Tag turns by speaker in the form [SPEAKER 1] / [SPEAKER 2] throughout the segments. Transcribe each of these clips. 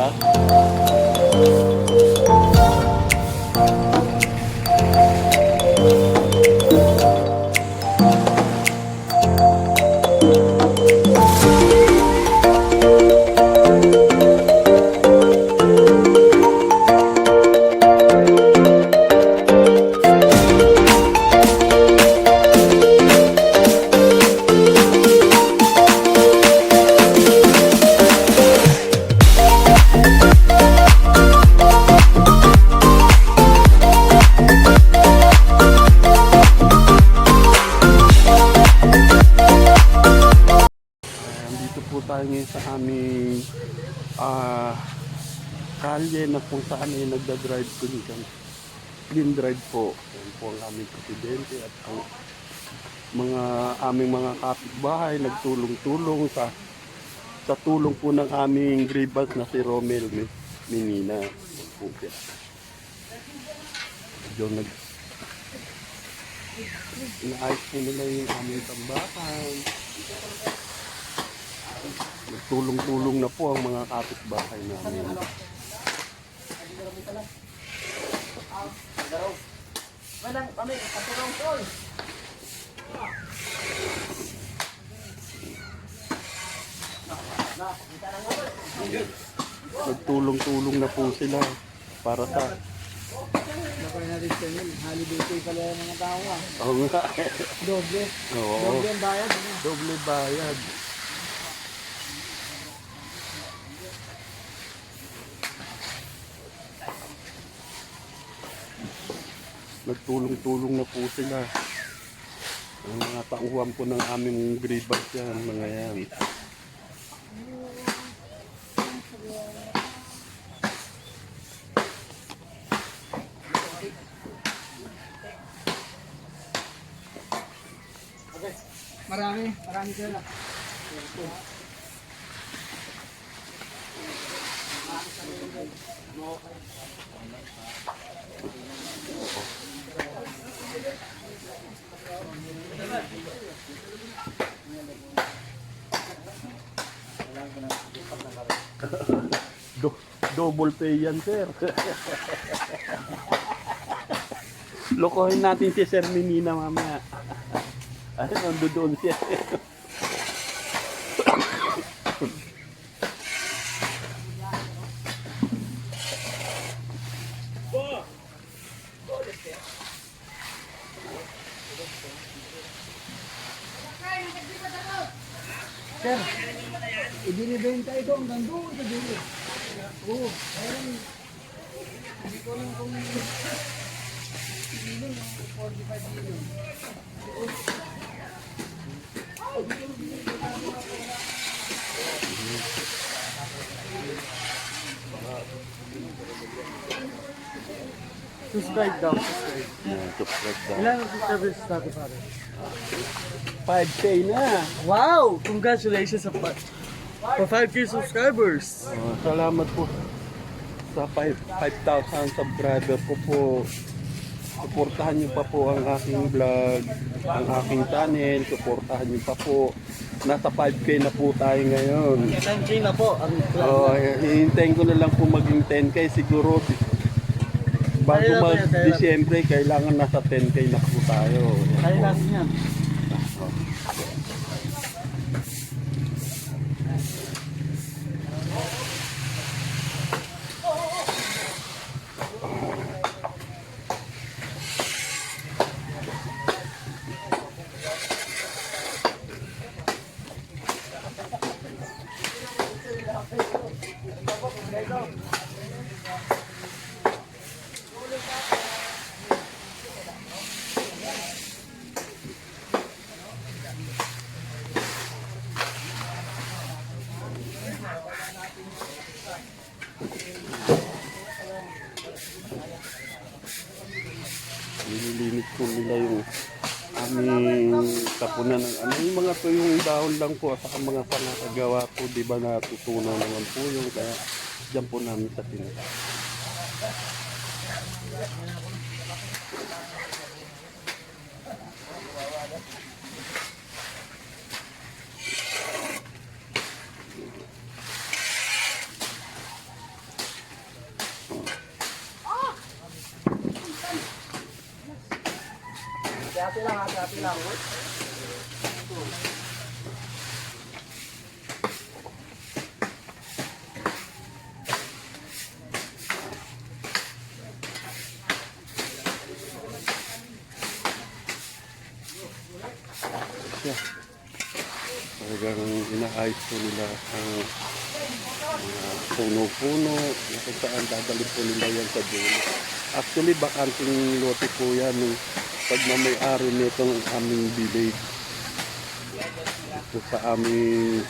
[SPEAKER 1] ha. Tayo ngayon sa aming kalye na kung saan ay nagda-drive ko dito. Clean drive po. Yan po ang aming presidente at ang aming mga kapitbahay nagtulong-tulong sa tulong po ng aming gribas na si Romel Minina. Inaayos po nila yung aming tambakan. Nagtulong-tulong na po ang mga kapitbahay namin. Nagtulong-tulong na po sila para sa
[SPEAKER 2] Nakuha natin sa inyo, holiday pala yung mga tao ah.
[SPEAKER 1] Oo nga.
[SPEAKER 2] Doble.
[SPEAKER 1] Oo.
[SPEAKER 2] Doble ang bayad.
[SPEAKER 1] Doble bayad. Nagtulong-tulong na po sila. Ang mga tauhan po ng aming gribas yan, mga yan.
[SPEAKER 2] Okay. Marami sila.
[SPEAKER 1] Double pay yan, sir. Lokohin natin si Sir Minina mamaya. Ay, nando doon siya.
[SPEAKER 2] Sir, ibinibenta ito hanggang doon sa dulo. Oo, ayun. Hindi ko lang kung million, 45 million. Subscribe daw.
[SPEAKER 1] Subscribe daw.
[SPEAKER 2] Ilan ang subscribers natin pare?
[SPEAKER 1] 5K na.
[SPEAKER 2] Wow! Congratulations sa 5K subscribers!
[SPEAKER 1] Salamat po sa 5,000 subscriber ko po. Suportahan niyo pa po ang aking vlog, ang aking channel. Suportahan niyo pa po. Nasa 5K na po tayo ngayon.
[SPEAKER 2] 10K na po.
[SPEAKER 1] Hihintayin ko na lang po maging 10K siguro. Bago mag-Disyembre, kailangan nasa 10K na po tayo.
[SPEAKER 2] Kaya natin yan.
[SPEAKER 1] Nililimit po nila yung aming tapunan ng yung mga to yung dahon lang po at saka mga pangatagawa po, di ba natutunan naman po yung kaya dyan po namin sa tinatawag.
[SPEAKER 2] Hati lang, hati lang.
[SPEAKER 1] Siya. Talagang inaayos po nila ang puno-puno na kung saan dadalhin po nila yan sa dulo. Actually, bakanting lote po yan ng pagmamayari nitong aming village. Ito sa aming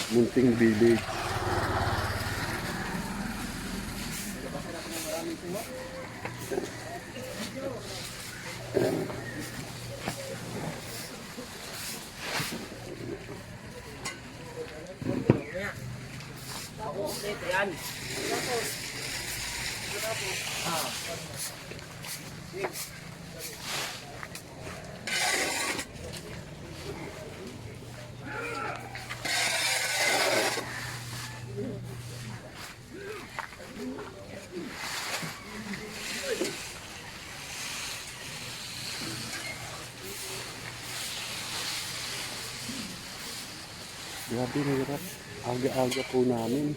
[SPEAKER 1] munting village.
[SPEAKER 2] Yan.
[SPEAKER 1] Grabe na hirap. Aga-aga po namin.